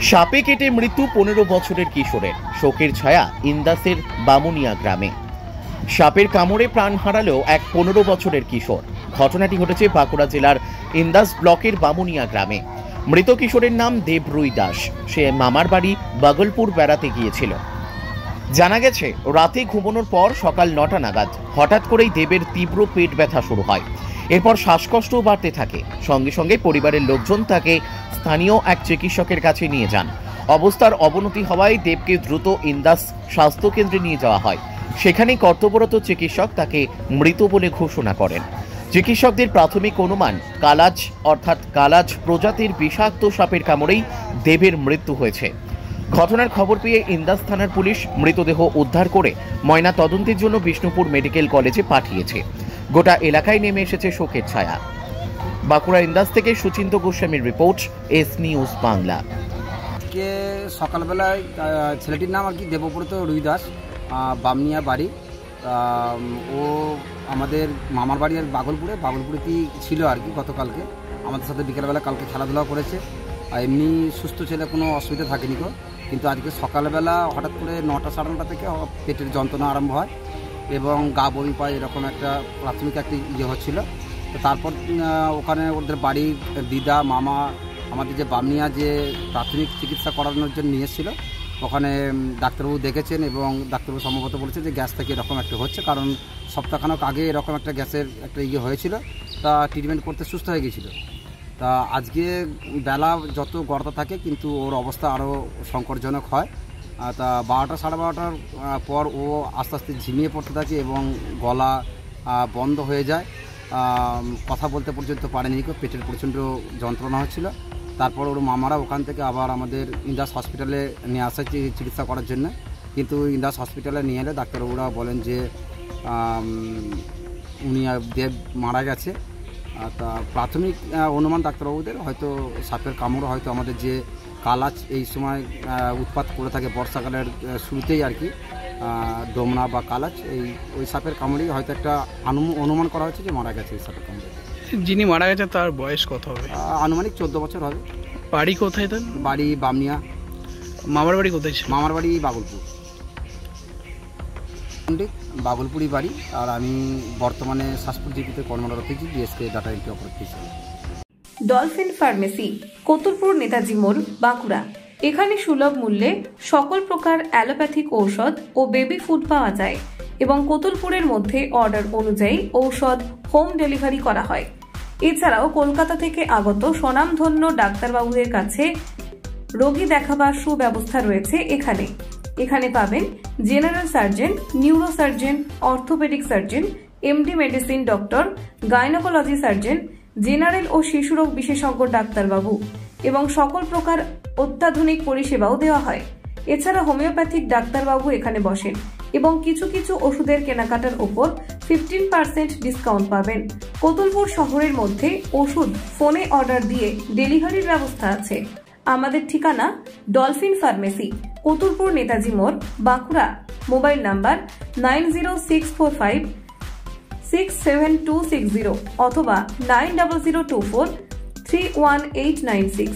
সাপে কেটে মৃত্যু 15 বছরের কিশোরের। শোকের ছায়া ইন্দাসের বামুনিয়া গ্রামে। সাপের কামড়ে প্রাণ হারালো এক 15 বছরের কিশোর। ঘটনাটি ঘটেছে বাঁকুড়া জেলার ইন্দাস ব্লকের বামুনিয়া গ্রামে। মৃত কিশোরের নাম দেবরুই দাস। সে মামার বাড়ি বাগলপুর বেড়াতে গিয়েছিল। জানা গেছে, রাতে ঘুমানোর পর সকাল 9টা নাগাদ হঠাৎ করেই দেবের তীব্র পেট ব্যথা শুরু হয়। এরপর শ্বাসকষ্টও বাড়তে থাকে। সঙ্গে সঙ্গে পরিবারের লোকজন তাকে স্থানীয় এক চিকিৎসকের কাছে নিয়ে যান। অবস্থার অবনতি হওয়ায় দেবকে দ্রুত ইন্দাস স্বাস্থ্যকেন্দ্রে নিয়ে যাওয়া হয়। সেখানেই কর্তব্যরত চিকিৎসক তাকে মৃত বলে ঘোষণা করেন। চিকিৎসকদের প্রাথমিক অনুমান, কালাজ অর্থাৎ কালাজ প্রজাতির বিষাক্ত সাপের কামড়েই দেবের মৃত্যু হয়েছে। ঘটনার খবর পেয়ে ইন্দাস থানার পুলিশ মৃতদেহ উদ্ধার করে ময়না তদন্তের জন্য বিষ্ণুপুর মেডিকেল কলেজে পাঠিয়েছে। গোটা এলাকায় নেমে এসেছে শোকের ছায়া। বাঁকুড়া ইন্দাস থেকে সুচিন্ত গোস্বামীর রিপোর্ট, এস নিউজ বাংলা। সকালবেলায় ছেলেটির নাম আর কি দেবব্রত রুই দাস, বামনিয়া বাড়ি। ও আমাদের মামার বাড়ি আর বাগলপুরেতেই ছিল আর কি। গতকালকে আমাদের সাথে বিকেলবেলা কালকে খেলাধুলা করেছে। এমনি সুস্থ ছেলে, কোনো অসুবিধা থাকেনি গো। কিন্তু আজকে সকালবেলা হঠাৎ করে 9টা সাড়ে 9টা থেকে পেটের যন্ত্রণা আরম্ভ হয় এবং গা বমি পায়, এরকম একটা প্রাথমিক একটা হচ্ছিল। তো তারপর ওখানে ওদের বাড়ির দিদা মামা আমাদের যে বামনিয়া যে প্রাথমিক চিকিৎসা করানোর জন্য নিয়ে এসেছিলো, ওখানে ডাক্তারবাবু দেখেছেন এবং ডাক্তারবাবু সম্ভবত বলেছে যে গ্যাস থেকে এরকম একটা হচ্ছে, কারণ সপ্তাহখানেক আগে এরকম একটা গ্যাসের একটা হয়েছিল। তা ট্রিটমেন্ট করতে সুস্থ হয়ে গিয়েছিল। তা আজকে বেলা যত গড়তা থাকে কিন্তু ওর অবস্থা আরও সংকটজনক হয়। তা 12টা সাড়ে 12টার পর ও আস্তে আস্তে ঝিমিয়ে পড়তে থাকে এবং গলা বন্ধ হয়ে যায়। কথা বলতে পর্যন্ত পারেনি, পেটের প্রচণ্ড যন্ত্রণা হচ্ছিল। তারপর ওর মামারা ওখান থেকে আবার আমাদের ইন্দাস হসপিটালে নিয়ে আসে চিকিৎসা করার জন্য। কিন্তু ইন্দাস হসপিটালে নিয়ে এলে ডাক্তারবাবুরা বলেন যে উনি দেব মারা গেছে। তা প্রাথমিক অনুমান ডাক্তারবাবুদের হয়তো সাপের কামড়, হয়তো আমাদের যে কালাচ এই সময় উৎপাত করে থাকে বর্ষাকালের শুরুতেই আর কি, ডোমনা বা কালাচ, ওই সাপের কামড়েই হয়তো একটা অনুমান করা হচ্ছে যে মারা গেছে এই সাপের কামড়ে। যিনি মারা গেছে তার বয়স কত হবে? আনুমানিক 14 বছর হবে। বাড়ি কোথায় তার? বাড়ি বামনিয়া। মামার বাড়ি কোথায়? মামার বাড়ি বাগলপুরি বাড়ি। আর আমি বর্তমানে শাসপুর জিপিতে কর্মরত আছি, ডিএসকে ডাটা এন্ট্রি অপারেটর হিসেবে। ডলফিন ফার্মেসি, কতুলপুর নেতাজি মোড়, বাঁকুড়া। এখানে সুলভ মূল্যে সকল প্রকার অ্যালোপ্যাথিক ঔষধ ও বেবি ফুড পাওয়া যায় এবং কতুলপুরের মধ্যে অর্ডার অনুযায়ী ঔষধ হোম ডেলিভারি করা হয়। এছাড়াও কলকাতা থেকে আগত স্বনামধন্য ডাক্তারবাবুদের কাছে রোগী দেখাবার সুব্যবস্থা রয়েছে। এখানে পাবেন general surgeon, neuro surgeon, orthopaedic surgeon, MD medicine doctor, gynaecology surgeon, general ও শিশুরোগ বিশেষজ্ঞ ডাক্তারবাবু এবং সকল প্রকার অত্যাধুনিক পরিষেবাও দেওয়া হয়। এছাড়া হোমিওপ্যাথিক ডাক্তারবাবু এখানে বসেন এবং কিছু কিছু ওষুধের কেনাকাটার উপর 15% ডিসকাউন্ট পাবেন। কতুলপুর শহরের মধ্যে ওষুধ ফোনে অর্ডার দিয়ে ডেলিভারির ব্যবস্থা আছে। আমাদের ঠিকানা ডলফিন ফার্মেসি, কতুলপুর নেতাজি মোড়, বাঁকুড়া। মোবাইল নাম্বার 9065672260 অথবা 9002431896।